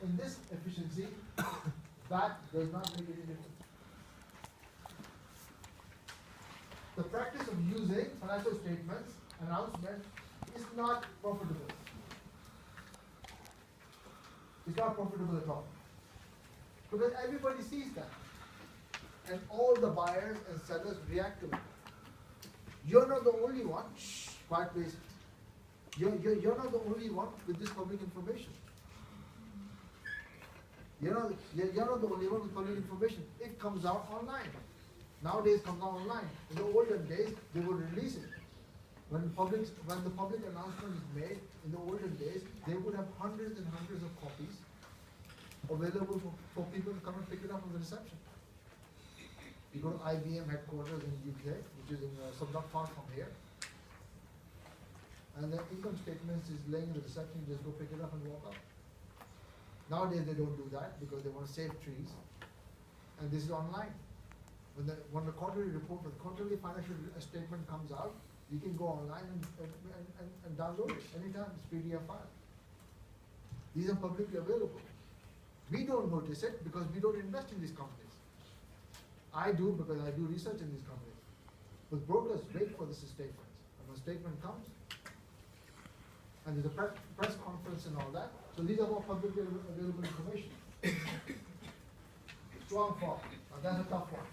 in this efficiency, that does not make any difference. The practice of using financial statements announcement is not profitable. It's not profitable at all. Because everybody sees that. And all the buyers and sellers react to it. You're not the only one. Shh, quiet please. You're not the only one with this public information. You're not the only one with public information. It comes out online. Nowadays it comes out online. In the olden days, they would release it. When the public announcement is made, in the olden days, they would have hundreds and hundreds of copies available for people to come and pick it up from the reception. You go to IBM headquarters in the UK, which is not far from here, and the income statements is laying in the reception, you just go pick it up and walk out. Nowadays they don't do that because they want to save trees, and this is online. When the quarterly report, the quarterly financial statement comes out, you can go online and download it anytime. It's PDF file. These are publicly available. We don't notice it because we don't invest in these companies. I do because I do research in these companies. But brokers wait for this statement. And when the statement comes, and there's a press conference and all that, so these are all publicly available information. Strong form. Now that's a tough one.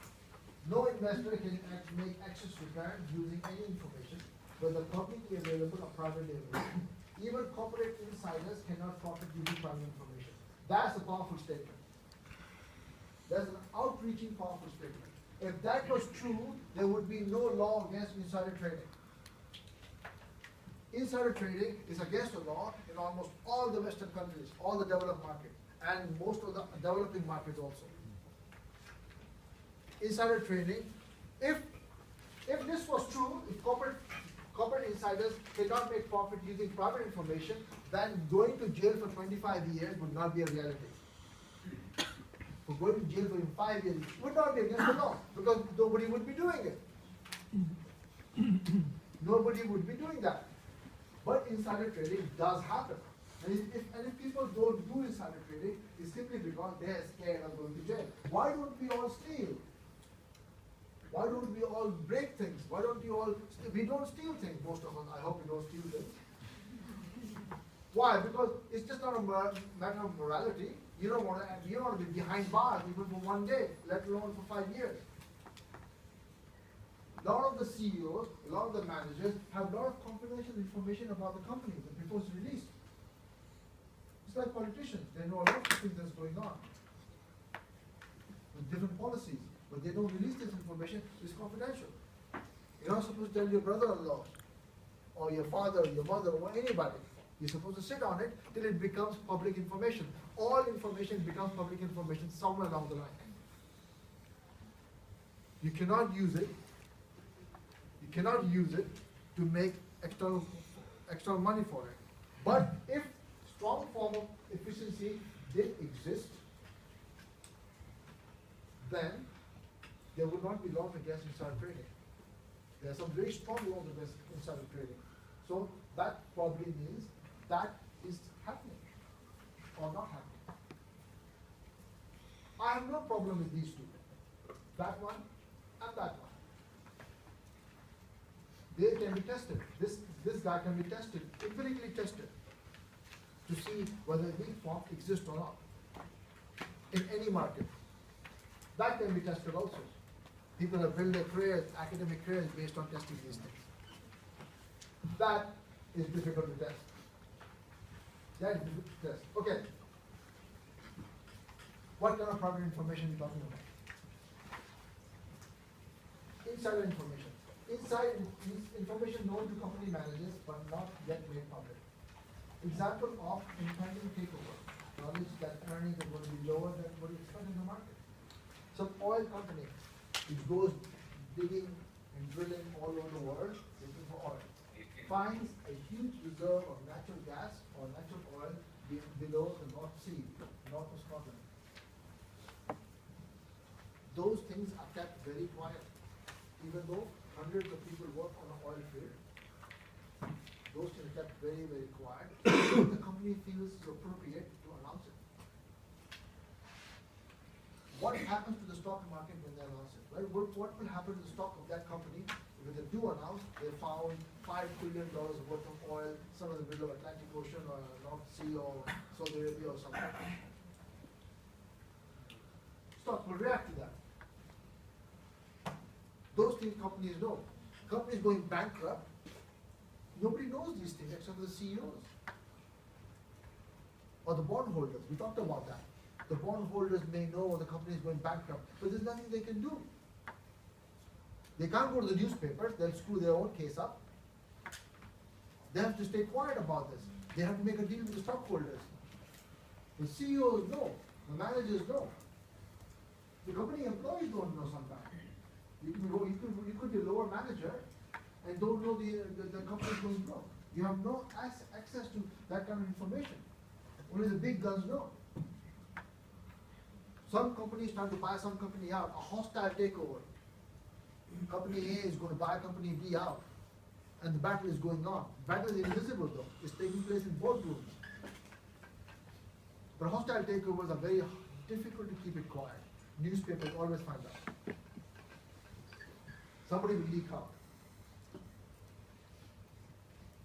No investor can make access return using any information, whether publicly available or privately available. Even corporate insiders cannot profit using private information. That's a powerful statement. That's an outreaching powerful statement. If that was true, there would be no law against insider trading. Insider trading is against the law in almost all the Western countries, all the developed markets, and most of the developing markets also. Insider trading, if this was true, if corporate insiders cannot make profit using private information, then going to jail for 25 years would not be a reality. For going to jail for 5 years would not be against the law, because nobody would be doing it. Nobody would be doing that. But insider trading does happen. And if people don't do insider trading, it's simply because they're scared of going to jail. Why don't we all steal? Why don't we all break things? Why don't we all steal? We don't steal things, most of us. I hope we don't steal things. Why? Because it's just not a matter of morality. You don't want to be behind bars even for 1 day, let alone for 5 years. A lot of the CEOs, a lot of the managers have a lot of confidential information about the companies before it's released. It's like politicians. They know a lot of things that's going on with different policies. But they don't release this information, it's confidential. You're not supposed to tell your brother-in-law, or your father, or your mother, or anybody. You're supposed to sit on it till it becomes public information. All information becomes public information somewhere along the line. You cannot use it. You cannot use it to make external money for it. But if strong form of efficiency did exist, then there would not be laws against insider trading. There are some very strong laws against insider trading. So that probably means that is happening or not happening. I have no problem with these two. That one and that one. They can be tested. This guy can be tested, empirically tested, to see whether weak form exists or not in any market. That can be tested also. People have built their careers, academic careers, based on testing these things. That is difficult to test. That is difficult to test. Okay. What kind of private information are we talking about? Insider information. Inside information known to company managers but not yet made public. Example of impending takeover. Knowledge that earnings are going to be lower than what you expect in the market. Some oil company which goes digging and drilling all over the world looking for oil, finds a huge reserve of natural gas or natural oil below the North Sea, north of Scotland. Those things are kept very quiet, even though hundreds of people work on an oil field. Those things are kept very, very quiet. The company feels it's appropriate to announce it. what happens to the stock market when they announce it, right? What will happen to the stock of that company if they do announce they found $5 billion worth of oil somewhere in the middle of Atlantic Ocean or North Sea or Saudi Arabia or something? Stock will react to that. Those things companies know. Companies going bankrupt, nobody knows these things except the CEOs. Or the bondholders, we talked about that. The bondholders may know the company is going bankrupt, but there's nothing they can do. They can't go to the newspapers, they'll screw their own case up. They have to stay quiet about this. They have to make a deal with the stockholders. The CEOs know, the managers know. The company employees don't know sometimes. You could be a lower manager and don't know the company is going broke. You have no access to that kind of information. Only the big guns know. Some companies trying to buy some company out, a hostile takeover. Company A is going to buy company B out, and the battle is going on. The battle is invisible though, it's taking place in boardrooms. But hostile takeovers are very difficult to keep it quiet. Newspapers always find out. Somebody will leak out.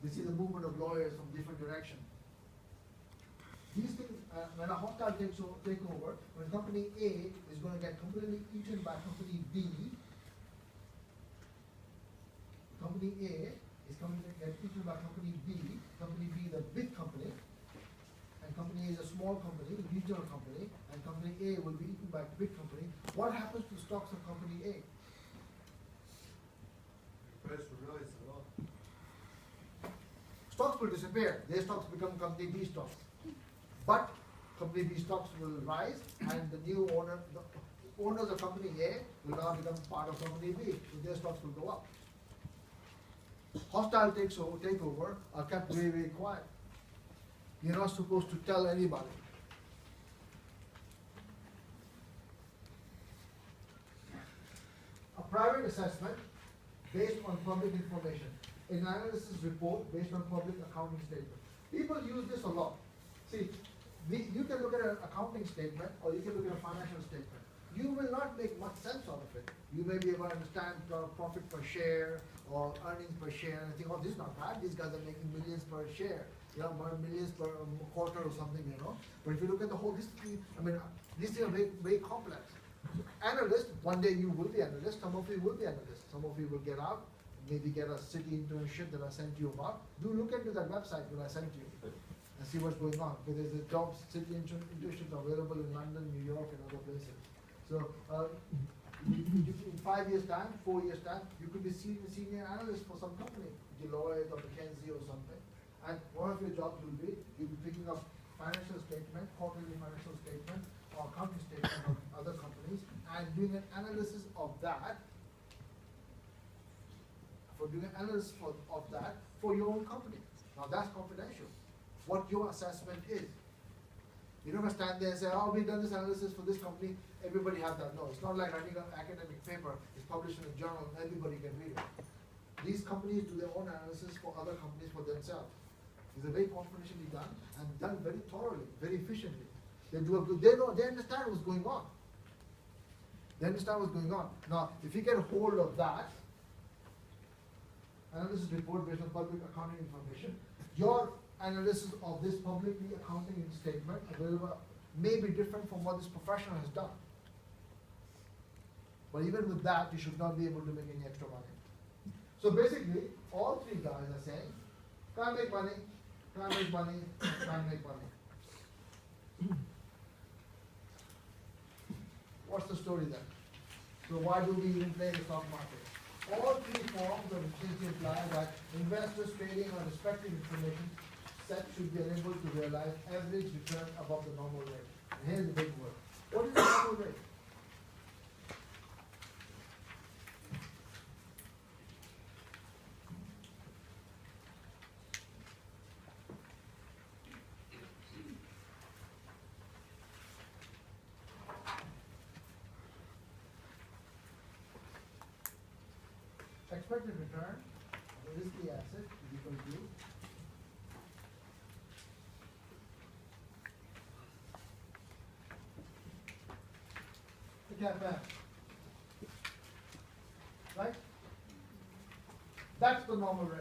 They see the movement of lawyers from different directions. These things, when a hostile takeover, when company A is going to get completely eaten by company B, company A is going to get eaten by company B is a big company, and company A is a small company, a regional company, and company A will be eaten by a big company. What happens to the stocks of company A? Price will rise a lot. Stocks will disappear. Their stocks become company B stocks. But company B stocks will rise, and the new owner, the owners of company A will now become part of company B, so their stocks will go up. Hostile takeover are kept very, very quiet. You're not supposed to tell anybody. A private assessment based on public information. An analysis report based on public accounting statement. People use this a lot. See, you can look at an accounting statement or you can look at a financial statement. You will not make much sense out of it. You may be able to understand profit per share or earnings per share and think, oh, this is not bad. These guys are making millions per share, millions per quarter or something, But if you look at the whole history, these things are very, very complex. So analyst, one day you will be analyst, some of you will be analysts, some of you will get out, maybe get a city internship that I sent you about. Do look into that website that I sent you and see what's going on. Because there's a jobs, city internships available in London, New York, and other places. So in 5 years' time, 4 years' time, you could be senior analyst for some company, Deloitte or McKinsey or something. And one of your jobs will be, you'll be picking up financial statement, quarterly financial statement, or accounting statement of other companies, and doing an analysis of that, for your own company. Now that's confidential. What your assessment is. You're not going to stand there and say, oh, we've done this analysis for this company, everybody has that. No, it's not like writing an academic paper, it's published in a journal, everybody can read it. These companies do their own analysis for other companies for themselves. It's very confidentially done and done very thoroughly, very efficiently. They understand what's going on. They understand what's going on. Now, if you get a hold of that, analysis report based on public accounting information, your analysis of this publicly accounting statement available may be different from what this professional has done. But even with that, you should not be able to make any extra money. So basically, all three guys are saying, can't make money, can't make money, can't make money. What's the story then? So why do we even play the stock market? All three forms of efficiency imply that investors trading on respective information set should be unable to realize average return above the normal rate. And here's the big word. What is the normal rate? Expected return of a risky asset is equal to CAPM. Right? That's the normal rate.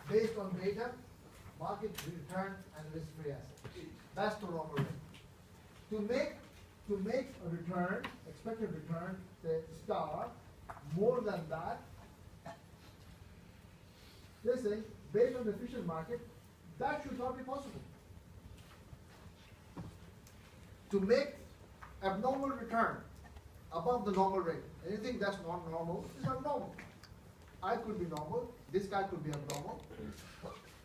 Based on data, market return and risk-free assets. That's the normal rate. To make a return, expected return, say star, more than that, they say, based on the efficient market, that should not be possible. To make abnormal return above the normal rate, anything that's not normal is abnormal. I could be normal, this guy could be abnormal.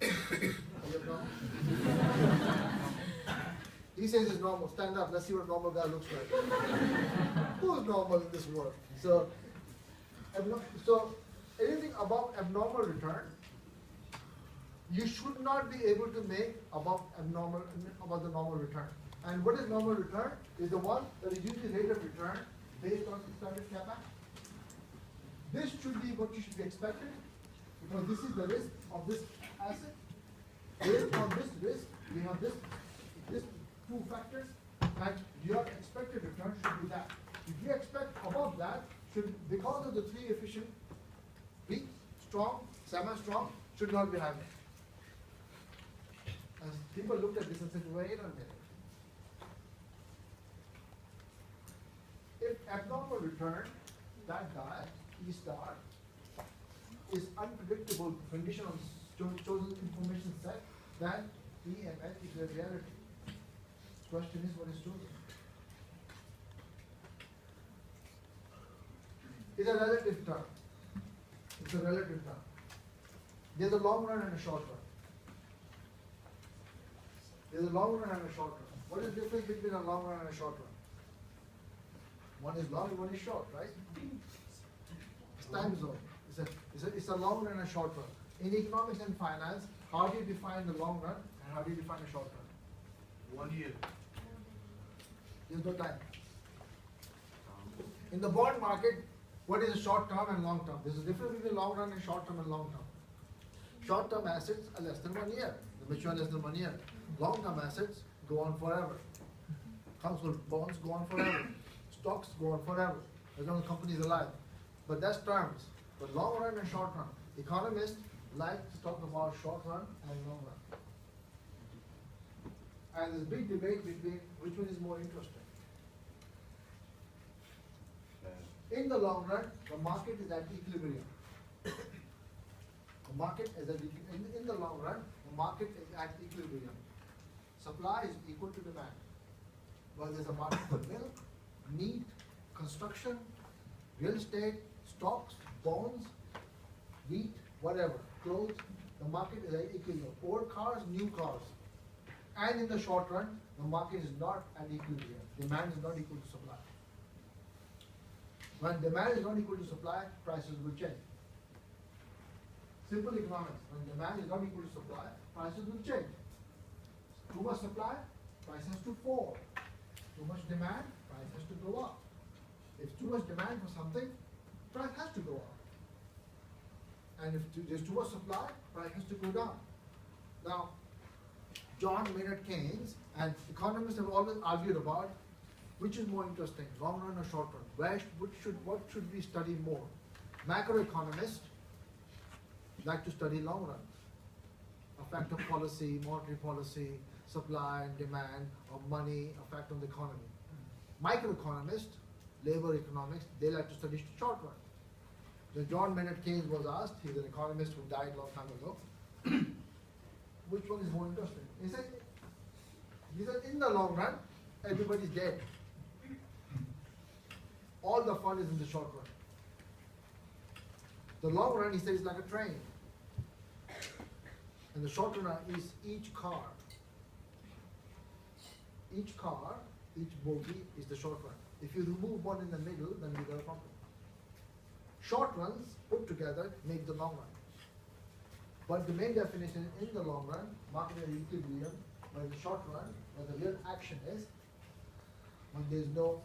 Are you abnormal? He says he's normal. Stand up, let's see what a normal guy looks like. Who's normal in this world? So anything above abnormal return, you should not be able to make above the normal return. And what is normal return? Is the one that is usually rate of return based on standard CAPM. This should be what you should be expected, because this is the risk of this asset. Based on this risk, we have this two factors, and your expected return should be that. If you expect above that, because of the three efficient, weak, strong, semi-strong, should not be happening. As people looked at this and said, wait a minute. If abnormal return, that guy, E star, is unpredictable condition on chosen information set, then EMS is a reality. Question is, what is chosen? It's a relative term. It's a relative term. There's a long run and a short run. There's a long run and a short run. What is the difference between a long run and a short run? One is long, one is short, right? It's time zone. It's a long run and a short run. In economics and finance, how do you define the long run and how do you define the short run? 1 year. There's no time. In the bond market, what is short term and long term? There's a difference between long run and short term and long term. Short term assets are less than 1 year. They mature less than 1 year. Long term assets go on forever. Household bonds go on forever. Stocks go on forever, as long as the company is alive. But that's terms. But long run and short run. Economists like to talk about short run and long run. And there's a big debate between which one is more interesting. In the long run, the market is at equilibrium. The market is at in the long run, the market is at equilibrium. Supply is equal to demand. Well, there's a market for milk, meat, construction, real estate, stocks, bonds, wheat, whatever, clothes. The market is at equilibrium. Old cars, new cars. And in the short run, the market is not at equilibrium. Demand is not equal to supply. When demand is not equal to supply, prices will change. Simple economics. When demand is not equal to supply, prices will change. Too much supply, price has to fall. Too much demand, price has to go up. If too much demand for something, price has to go up. And if there's too much supply, price has to go down. Now, John Maynard Keynes and economists have always argued about which is more interesting, long run or short run. What should we study more? Macroeconomists like to study long run. Effect of policy, monetary policy, supply and demand of money, effect on the economy. Microeconomists, labor economics, they like to study short run. So John Maynard Keynes was asked, he's an economist who died a long time ago, which one is more interesting? He said in the long run, everybody's dead. All the fun is in the short run. The long run, he said, is like a train. And the short run is each car. Each car, each bogie is the short run. If you remove one in the middle, then you got a problem. Short runs put together make the long run. But the main definition in the long run, market at equilibrium, but in the short run, where the real action is, when there is no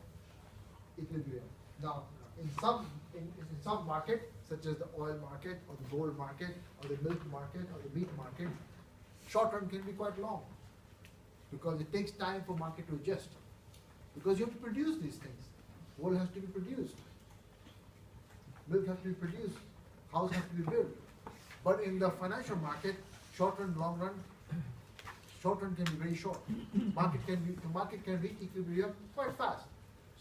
equilibrium. Now, in some market, such as the oil market, or the gold market, or the milk market, or the meat market, short run can be quite long. because it takes time for market to adjust. Because you have to produce these things. Wool has to be produced. Milk has to be produced. House has to be built. But in the financial market, short run, long run, short run can be very short. The market can reach equilibrium quite fast.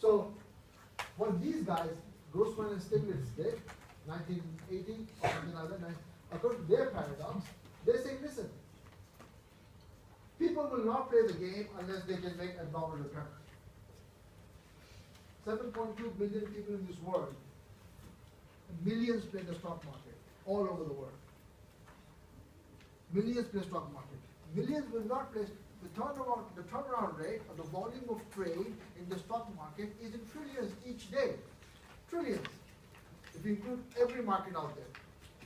So what these guys, Grossman and Stiglitz did, 1980 or something like that, according to their paradox, they say, listen, people will not play the game unless they can make abnormal return. 7.2 billion people in this world, millions play the stock market all over the world. Millions play stock market. Millions will not play. The turnaround rate or the volume of trade in the stock market is in trillions each day. Trillions. If you include every market out there.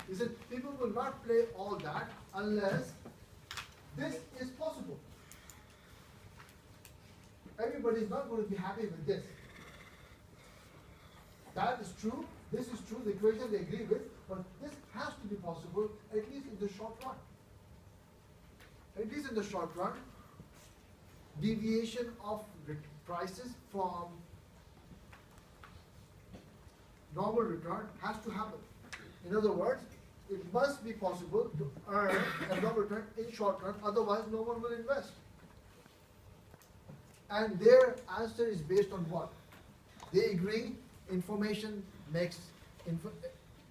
He said people will not play all that unless this is possible. Everybody is not going to be happy with this. That is true. This is true. The equation they agree with, but this has to be possible at least in the short run. At least in the short run, deviation of prices from normal return has to happen. In other words, it must be possible to earn a normal return in short run, otherwise no one will invest. And their answer is based on what? They agree information makes,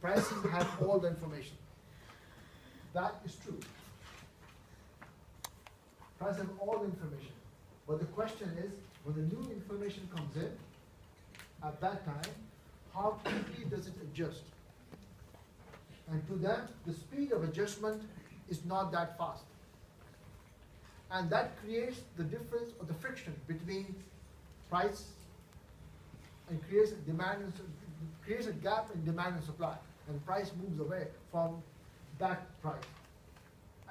prices have all the information. That is true. Prices have all the information. But the question is, when the new information comes in, at that time, how quickly does it adjust? And to them, the speed of adjustment is not that fast. And that creates the difference or the friction between price and creates a gap in demand and supply. And price moves away from that price.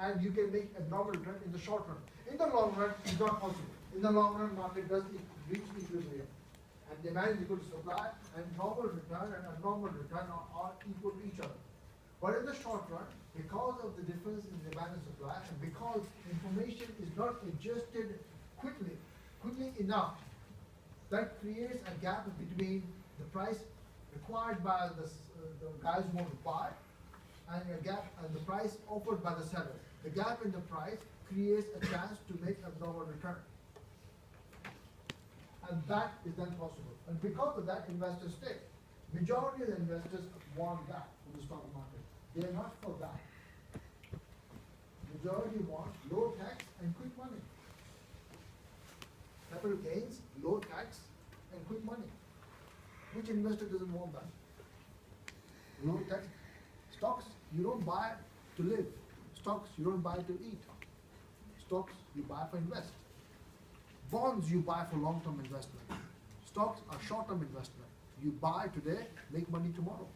And you can make a normal return in the short run. In the long run, it's not possible. In the long run, market does reach equilibrium. And demand is equal to supply, and normal return and abnormal return are equal to each other. But in the short run, because of the difference in demand and supply, and because information is not adjusted quickly enough, that creates a gap between the price required by the guys who want to buy and the price offered by the seller. The gap in the price creates a chance to make abnormal return. And that is then possible. And because of that, investors stay. Majority of the investors want that for the stock market. They are not for that. Majority want low tax and quick money. Capital gains, low tax, and quick money. Which investor doesn't want that? Low tax. Stocks, you don't buy to live. Stocks, you don't buy to eat. Stocks, you buy for invest. Bonds, you buy for long-term investment. Stocks are short-term investment. You buy today, make money tomorrow.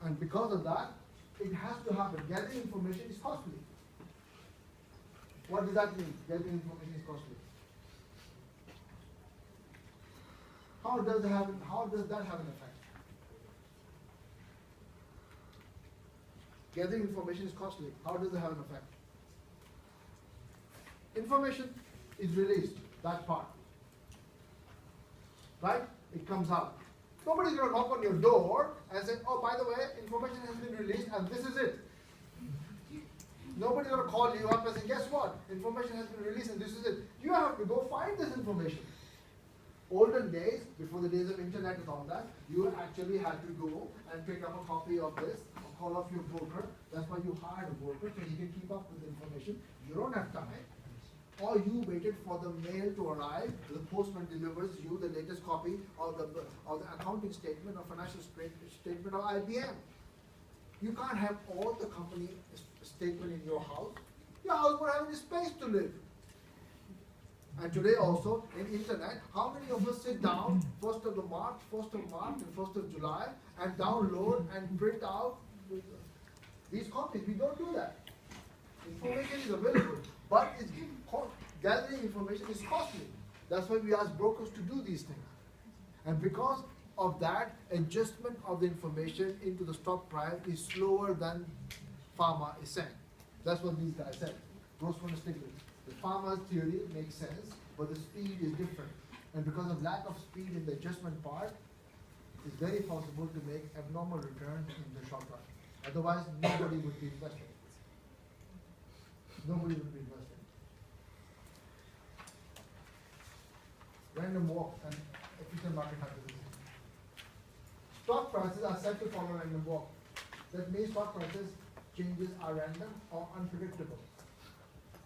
And because of that, it has to happen. Gathering information is costly. What does that mean? Gathering information is costly. How does that have an effect? Gathering information is costly. How does it have an effect? Information is released, that part. Right? It comes out. Nobody's going to knock on your door and say, oh, by the way, information has been released and this is it. Nobody's going to call you up and say, guess what? Information has been released and this is it. You have to go find this information. Olden days, before the days of internet and all that, you actually had to go and pick up a copy of this, or call up your broker. That's why you hired a broker, so he can keep up with the information. You don't have time. Or you waited for the mail to arrive, the postman delivers you the latest copy of the accounting statement or financial statement of IBM. You can't have all the company statement in your house. Your house won't have any space to live. And today also, in internet, how many of us sit down 1st of March and 1st of July and download and print out these copies? We don't do that. Information is available, but gathering information is costly. That's why we ask brokers to do these things. And because of that, adjustment of the information into the stock price is slower than pharma is saying. That's what these guys said. Grossman and Stiglitz. The farmer's theory makes sense, but the speed is different. And because of lack of speed in the adjustment part, it's very possible to make abnormal returns in the short run. Otherwise, nobody would be invested. Nobody would be invested. Random walk and efficient market hypothesis. Stock prices are said to follow random walk. That means stock prices changes are random or unpredictable.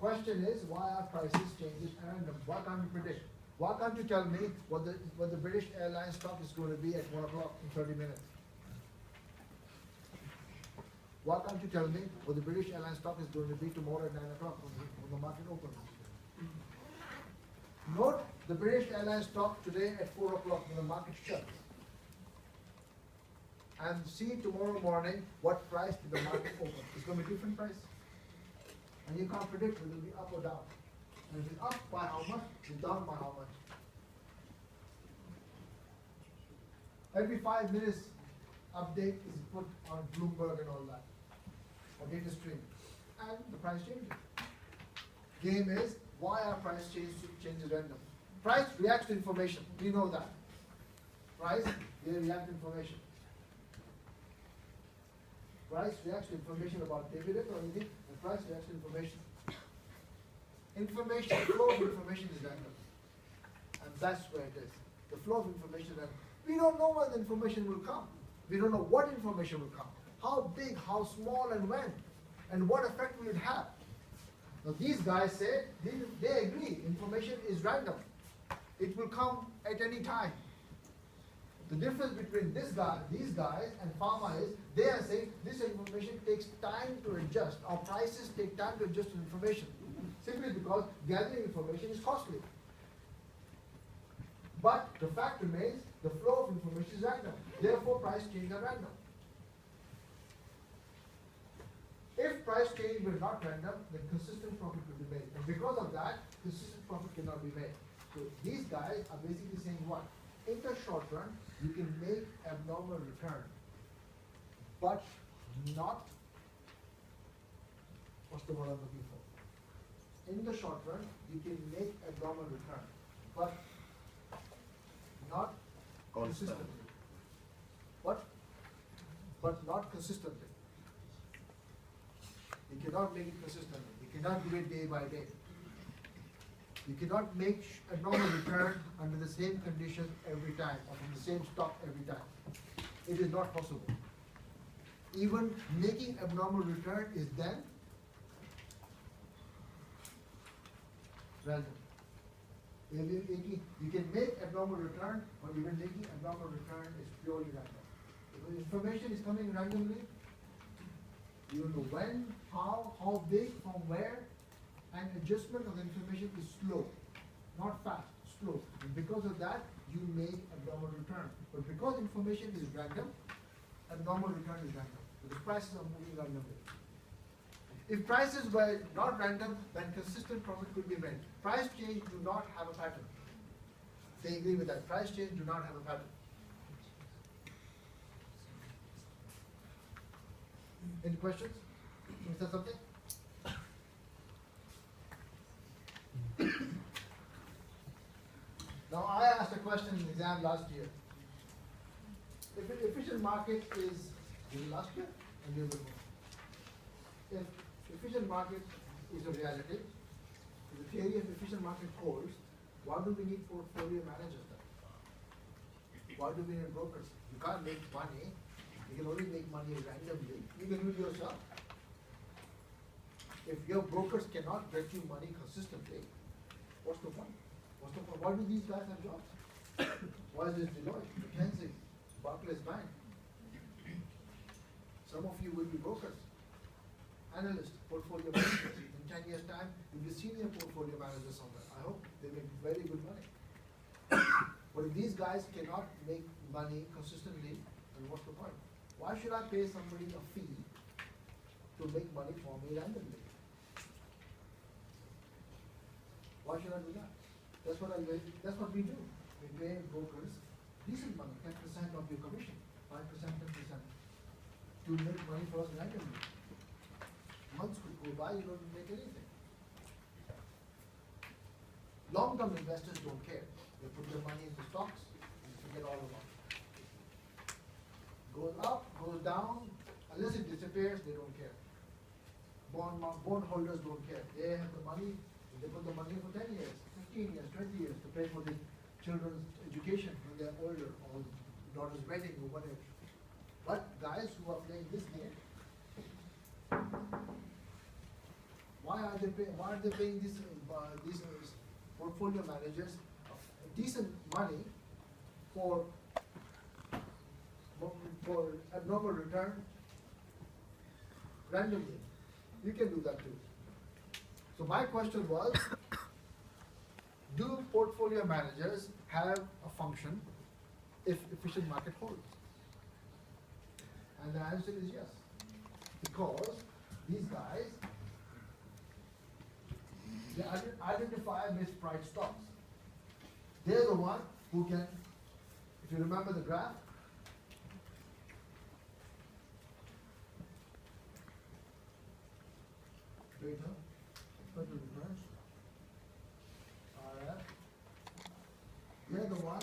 Question is, why are prices changes random? Why can't we predict? Why can't you tell me what the British Airlines stock is going to be at 1 o'clock in 30 minutes? Why can't you tell me what the British Airlines stock is going to be tomorrow at 9 o'clock when the market opens? Note the British Airlines stock today at 4 o'clock when the market shuts. And see tomorrow morning what price did the market open. It's going to be a different price. And you can't predict whether it will be up or down. And if it's up by how much, it's down by how much. Every 5 minutes, update is put on Bloomberg and all that, or data stream, and the price changes. Game is, why are price changes random? Price reacts to information, we know that. Price, they react to information. Price reacts to information about dividend or anything, and price reacts to information. Information, the flow of information is random. And that's where it is. The flow of information is random. We don't know when the information will come. We don't know what information will come. How big, how small, and when. And what effect will it have. Now these guys say, they agree, information is random. It will come at any time. The difference between these guys and pharma is, they are saying this information takes time to adjust. Our prices take time to adjust to information. Simply because gathering information is costly. But the fact remains, the flow of information is random. Therefore, price changes are random. If price change were not random, then consistent profit would be made. And because of that, consistent profit cannot be made. So these guys are basically saying what? In the short run, you can make abnormal return, but not, what's the word I'm looking for? In the short run, you can make abnormal return, but not consistently. What? But not consistently. You cannot make it consistently. You cannot do it day by day. You cannot make a normal return under the same conditions every time, or from the same stock every time. It is not possible. Even making abnormal return is then random. You can make abnormal return, but even making abnormal return is purely random. Because information is coming randomly, you don't know when, how big, from where, and adjustment of the information is slow, not fast, slow. And because of that, you make abnormal return. But because information is random, abnormal return is random. Because prices are moving randomly. If prices were not random, then consistent profit could be made. Price change do not have a pattern. They agree with that. Price change do not have a pattern. Any questions? Can you say something? Now I asked a question in the exam last year. If an efficient market is last year and year before. If efficient market is a reality, if the theory of efficient market holds, why do we need portfolio managers then? Why do we need brokers? You can't make money. You can only make money randomly. You can do it yourself. If your brokers cannot get you money consistently, what's the point? What's the point? Why do these guys have jobs? Why is this Deloitte, McKinsey, Barclays Bank? Some of you will be brokers, analysts, portfolio managers. In 10 years' time, you'll be senior portfolio managers somewhere. I hope they make very good money. But if these guys cannot make money consistently, then what's the point? Why should I pay somebody a fee to make money for me randomly? Why should I do that? That's what we do. We pay brokers decent money, 10% of your commission, 5%, 10%, to make money for us randomly. Months could go by, you don't make anything. Long-term investors don't care. They put their money into stocks and forget all about it. Goes up, goes down, unless it disappears, they don't care. Bond holders don't care. They have the money, they put the money for 10 years, 15 years, 20 years to pay for the children's education when they're older, or daughter's wedding or whatever. But guys who are playing this game, why are they paying these portfolio managers decent money for abnormal return randomly? You can do that too. So my question was, do portfolio managers have a function if efficient market holds? And the answer is yes. Because these guys, they identify mispriced stocks. They're the one who can, if you remember the graph, beta, expected returns, RF, they're the one,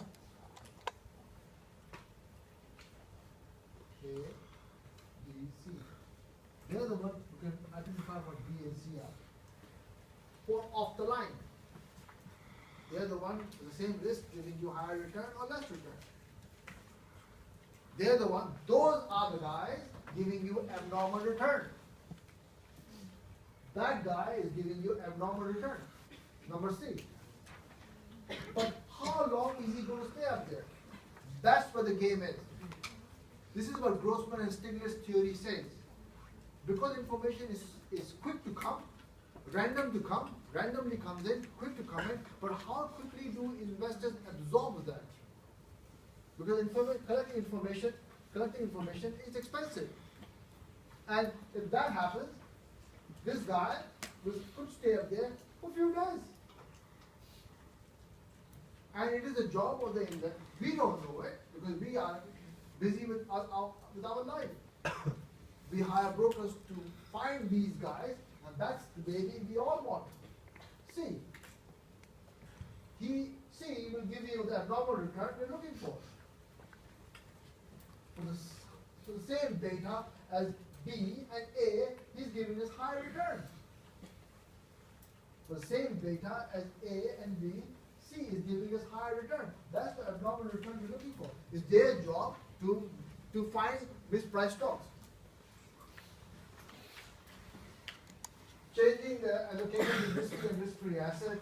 A, B, C. They're the one who can identify what B and C are. For off the line, they're the one with the same risk giving you higher return or less return. They're the one, those are the guys giving you abnormal return. That guy is giving you abnormal return. Number C. But how long is he going to stay up there? That's what the game is. This is what Grossman and Stiglitz theory says. Because information is quick to come, random to come, randomly comes in, quick to come in, but how quickly do investors absorb that? Because collecting information is expensive. And if that happens, this guy could stay up there for a few days. And it is a job of the investor. We don't know it because we are busy with our life. We hire brokers to find these guys, and that's the baby we all want. C will give you the abnormal return you're looking for. For the same data as B and A, he's giving us high return. For the same data as A and B, C is giving us high return. That's the abnormal return we're looking for. It's their job to find mispriced stocks. Changing the allocation to risk and risk-free asset,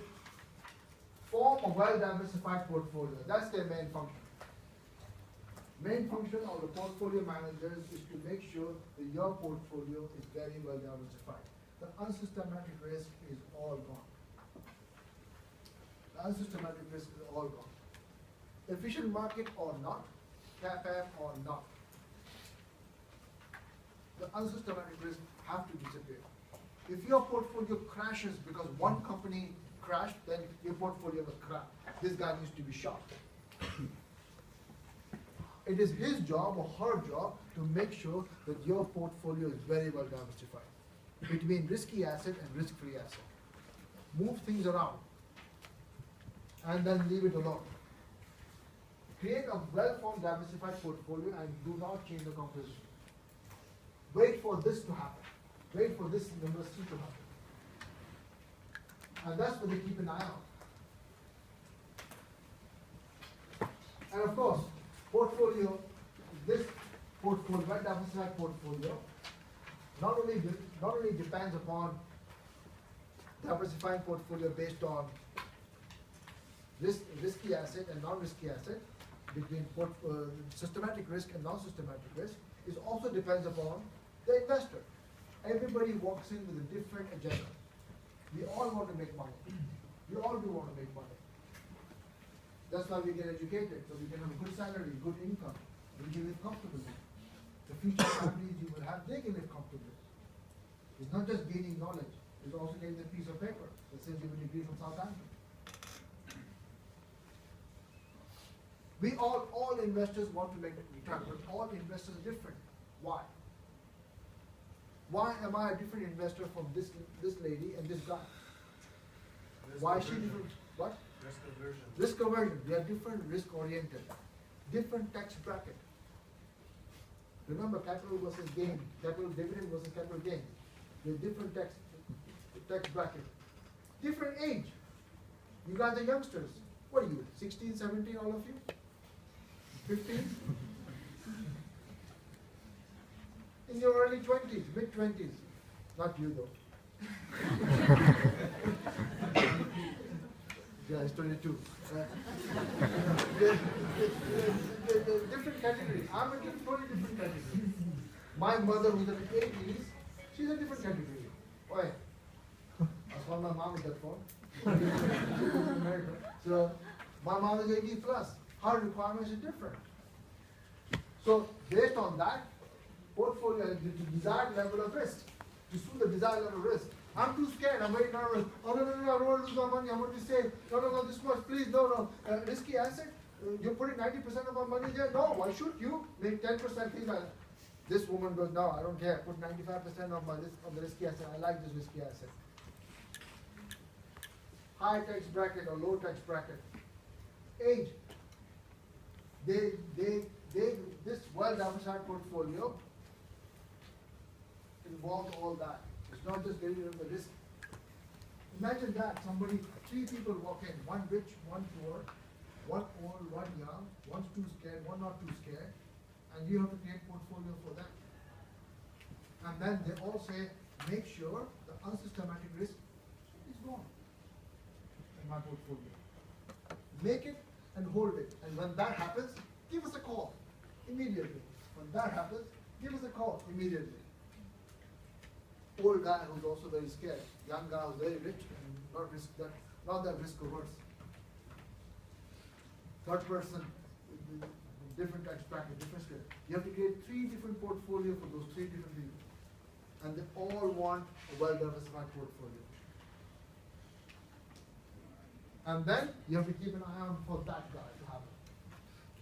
form a well-diversified portfolio. That's their main function. Main function of the portfolio managers is to make sure that your portfolio is very well diversified. The unsystematic risk is all gone. The unsystematic risk is all gone. Efficient market or not, CAPM or not, the unsystematic risk have to disappear. If your portfolio crashes because one company crashed, then your portfolio was crap. This guy needs to be shot. It is his job or her job to make sure that your portfolio is very well diversified between risky asset and risk-free asset. Move things around and then leave it alone. Create a well-formed diversified portfolio and do not change the composition. Wait for this to happen. Wait for this number C to happen. And that's what they keep an eye on. And of course, this portfolio, well-diversified portfolio, not only depends upon diversifying portfolio based on risky asset and non-risky asset, between systematic risk and non-systematic risk, it also depends upon the investor. Everybody walks in with a different agenda. We all want to make money. We all do want to make money. That's why we get educated, so we can have a good salary, good income, we can live comfortably. The future families you will have, they can live comfortably. It's not just gaining knowledge, it's also getting a piece of paper that says you have a degree from Southampton. We all investors want to make a return, but all investors are different. Why? Why am I a different investor from this lady and this guy? Why is she different? What? Risk aversion. Risk aversion. We are different risk oriented. Different tax bracket. Remember capital versus gain, capital dividend versus capital gain. They're different tax bracket. Different age. You guys are youngsters. What are you? 16, 17, all of you? 15? In your early 20s, mid 20s. Not you though. Yeah, it's 22. They're different categories. I'm in a totally different category. My mother, who's in the 80s, she's a different category. Why? I saw my mom with that phone. So, my mom is 80 plus. Her requirements are different. So, based on that, portfolio has the desired level of risk. To suit the desired level of risk. I'm too scared, I'm very nervous. Oh no, I don't want to lose my money, I want to save. No, this much, please, no. Risky asset, you're putting 90% of my money there? No, why should you? Make 10%, please. This woman goes, no, I don't care. Put 95% of the risky asset. I like this risky asset. High tax bracket or low tax bracket. Age. This well-diversified portfolio involves all that. It's not just getting rid of the risk. Imagine that three people walk in, one rich, one poor, one old, one young, one's too scared, one not too scared, and you have to create portfolio for them. And then they all say, make sure the unsystematic risk is gone in my portfolio. Make it and hold it. And when that happens, give us a call immediately. When that happens, give us a call immediately. Old guy who's also very scared, young guy who's very rich and not that risk averse. Third person, different tax bracket, different scale. You have to create 3 different portfolios for those 3 different people. And they all want a well-diversified portfolio. And then you have to keep an eye on for that guy to happen.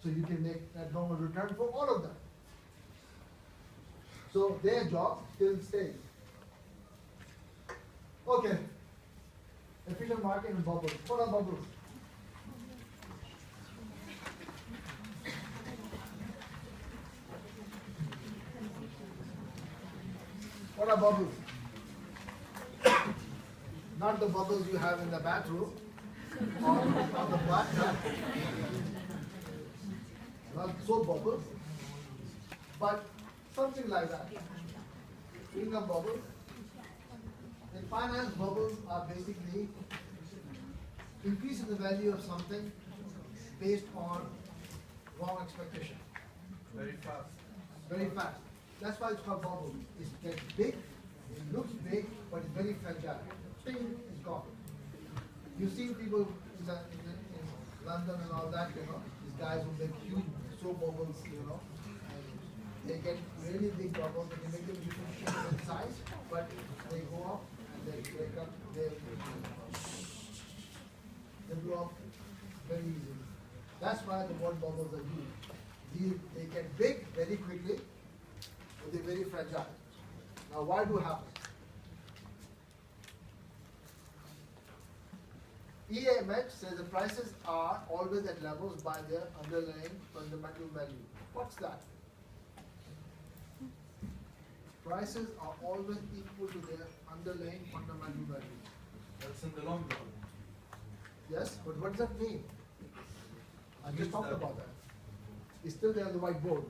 So you can make that normal return for all of them. So their job still stays. Okay. Efficient market and bubbles. What are bubbles? What are bubbles? Not the bubbles you have in the bathroom or on the bathtub. Not soap bubbles, but something like that. Income bubbles. And finance bubbles are basically increasing the value of something based on wrong expectation. Very fast. Very fast. That's why it's called bubble. It gets big, it looks big, but it's very fragile. Thing is gone. You've seen people in London and all that, these guys who make huge soap bubbles, and they get really big bubbles and they make them different shapes and size, but they go up and they break up, they blow up very easily. That's why the word bubbles are used. They get big very quickly, but they're very fragile. Now why do it happen? EAMH says the prices are always at levels by their underlying fundamental value. What's that? Prices are always equal to their underlying fundamental value. That's in the long run. Yes, but what does that mean? I just talked about that. It's still there on the whiteboard.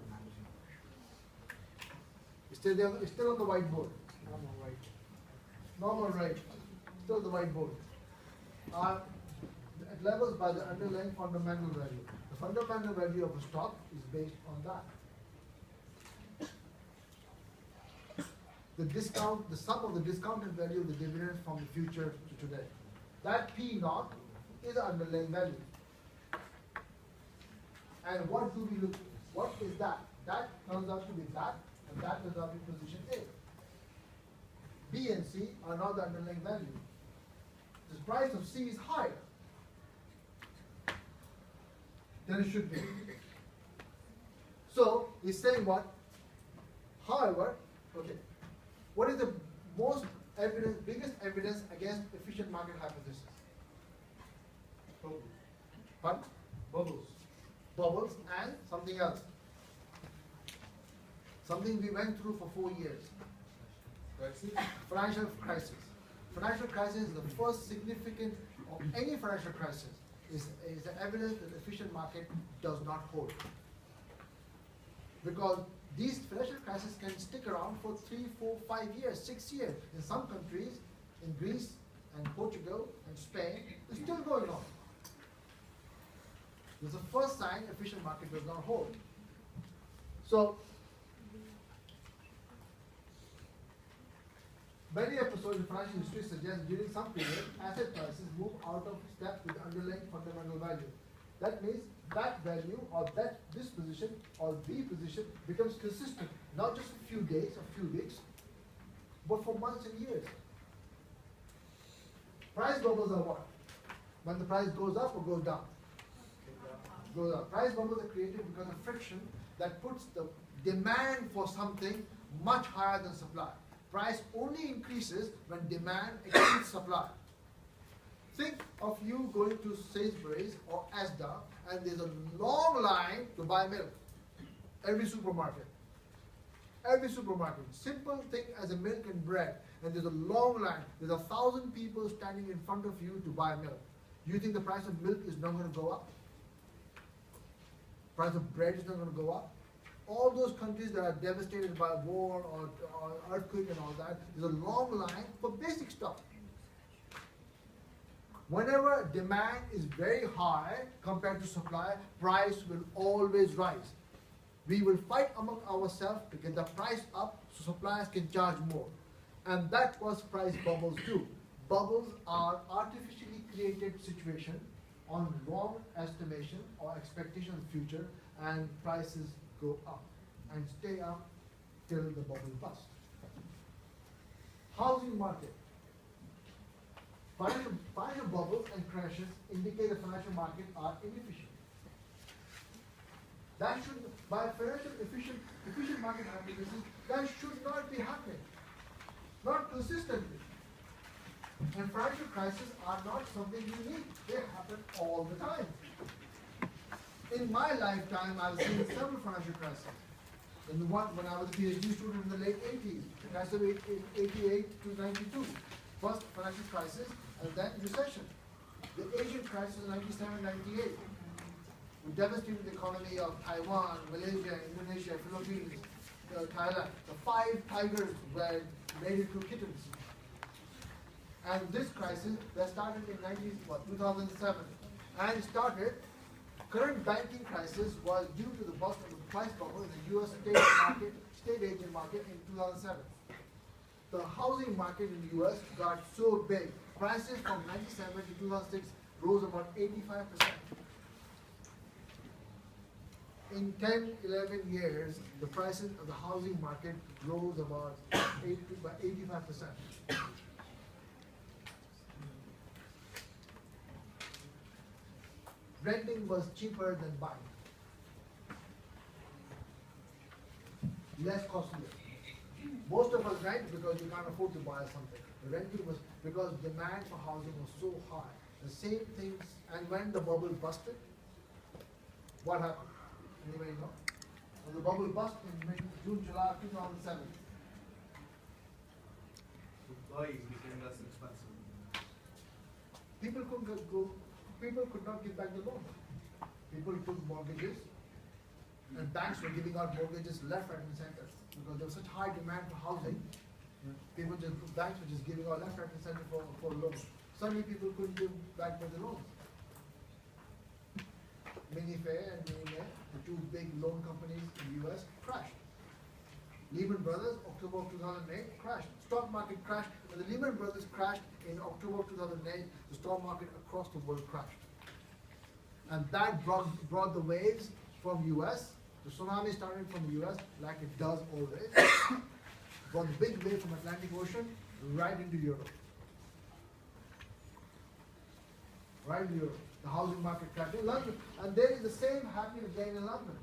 It's still there. It's still on the whiteboard. Normal right. Normal right. Still the whiteboard. Are at levels by the underlying fundamental value. The fundamental value of a stock is based on that. The sum of the discounted value of the dividends from the future to today. That P naught is the underlying value. And what do we look? What is that? That turns out to be that, and that turns out to be position A. B and C are not the underlying value. The price of C is higher than it should be. So he's saying what? However, okay, what is the biggest evidence against efficient market hypothesis? Bubbles. Pardon? Bubbles. Bubbles and something else. Something we went through for 4 years. Crisis. Financial crisis. Financial crisis is the first significant of any financial crisis is the evidence that the efficient market does not hold. Because these financial crises can stick around for 3, 4, 5 years, 6 years. In some countries, in Greece and Portugal and Spain, it's still going on. This is the first sign efficient market does not hold. So, many episodes in financial history suggest during some period, asset prices move out of step with the underlying fundamental value. That means that value or this position or the position becomes consistent, not just a few days or few weeks, but for months and years. Price bubbles are what? When the price goes up or goes down? Goes up. Price bubbles are created because of friction that puts the demand for something much higher than supply. Price only increases when demand exceeds supply. Think of you going to Sainsbury's or Asda and there's a long line to buy milk. Every supermarket. Every supermarket. Simple thing as a milk and bread. And there's a long line. There's 1,000 people standing in front of you to buy milk. You think the price of milk is not going to go up? Price of bread is not going to go up? All those countries that are devastated by war or earthquake and all that, there's a long line for basic stuff. Whenever demand is very high compared to supply, price will always rise. We will fight among ourselves to get the price up so suppliers can charge more. And that was price bubbles too. Bubbles are artificially created situation on wrong estimation or expectation of the future, and prices go up and stay up till the bubble busts. Housing market. Financial bubbles and crashes indicate the financial market are inefficient. That should, by financial efficient market applications, that should not be happening. Not consistently. And financial crises are not something unique. They happen all the time. In my lifetime, I've seen several financial crises. And the one when I was a PhD student in the late 80s, the crisis of 88 to 92. First financial crisis and then recession. The Asian crisis of 97, 98. We devastated the economy of Taiwan, Malaysia, Indonesia, Philippines, Thailand. The 5 tigers were made into kittens. And this crisis that started in 2007 and started. Current banking crisis was due to the bust of the price bubble in the U.S. state agent market in 2007. The housing market in the U.S. got so big. Prices from 97 to 2006 rose about 85%. In 10, 11 years, the prices of the housing market rose about 85%. Renting was cheaper than buying. Less costly. Most of us rent because we can't afford to buy something. The renting was because demand for housing was so high. The same things, and when the bubble busted, what happened? Anybody know? When the bubble busted in June, July 2007. Buying became less expensive. People could not give back the loan. People took mortgages, and banks were giving out mortgages left, right, and center because there was such high demand for housing. Banks were just giving out left, right, and center for loans. Suddenly, people couldn't give back the loans. Minifair and Minimare, the 2 big loan companies in the U.S., crashed. Lehman Brothers, October of 2008, crashed. Stock market crashed. When the Lehman Brothers crashed in October of 2008, the stock market across the world crashed. And that brought the waves from US. The tsunami started from the US, like it does always. Brought the big wave from Atlantic Ocean right into Europe. Right into Europe. The housing market crashed in London. And there is the same happening again in London.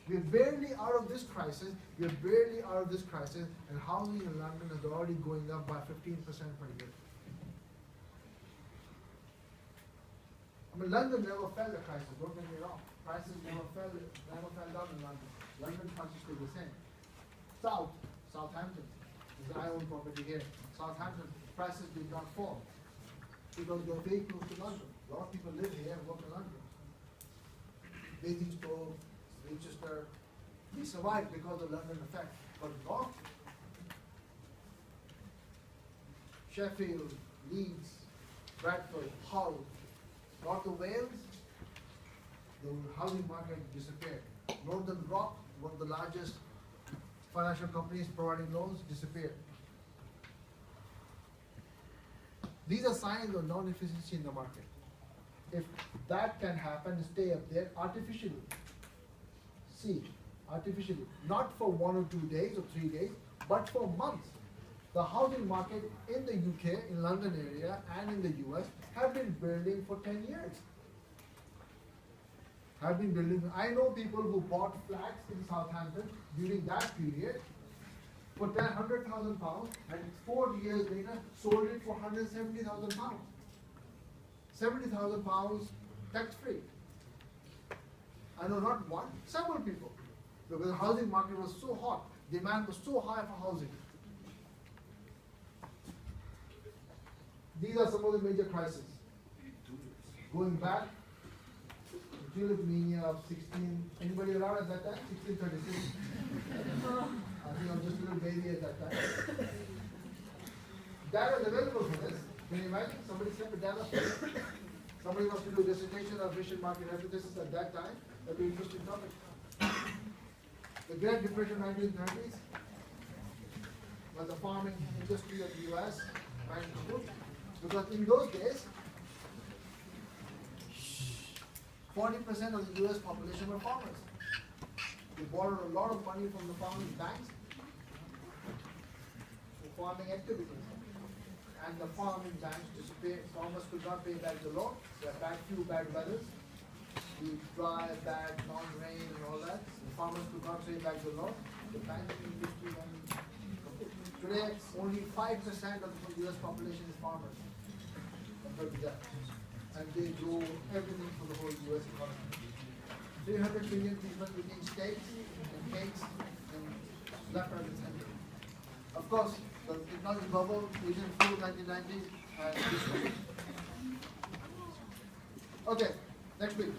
We're barely out of this crisis. We're barely out of this crisis, and housing in London is already going up by 15% per year. mean, London never felt a crisis, don't get me wrong. Prices never fell down in London. London prices stay the same. Southampton, is I own property here. Southampton, prices did not fall because they're very close to London. A lot of people live here and work in London. Basingstoke, Winchester, we survived because of London effect. But North, Sheffield, Leeds, Bradford, Hull, North of Wales, the housing market disappeared. Northern Rock, one of the largest financial companies providing loans, disappeared. These are signs of non-efficiency in the market. If that can happen, stay up there artificially. Artificially, not for 1 or 2 days or 3 days, but for months. The housing market in the UK, in London area, and in the US have been building for 10 years. I know people who bought flats in Southampton during that period for £100,000 and 4 years later sold it for £170,000. £70,000 tax free. I know not one, several people. Because the housing market was so hot, demand was so high for housing. These are some of the major crises. Going back, tulip mania of anybody around at that time? 1636. I think I was just a little baby at that time. Data is available for this. Can you imagine? Somebody sent the data. Somebody wants to do a dissertation of Asian market hypothesis at that time. That would be an interesting topic. The Great Depression 1930s was the farming industry of the US and because in those days 40% of the US population were farmers. They borrowed a lot of money from the farming banks for farming activities. And the farming banks disappeared. Farmers could not pay back the loan. There were few bad weathers. The dry, bad, non-rain and all that. The farmers could not pay back the loan. The banking industry went kaput. Today, only 5% of the US population is farmers compared to that. And they grow everything for the whole US economy. 300 million people eating steaks and cakes and left, right, and center. Of course, the technology bubble, Asian food, 1990s, and this one. Okay, next week.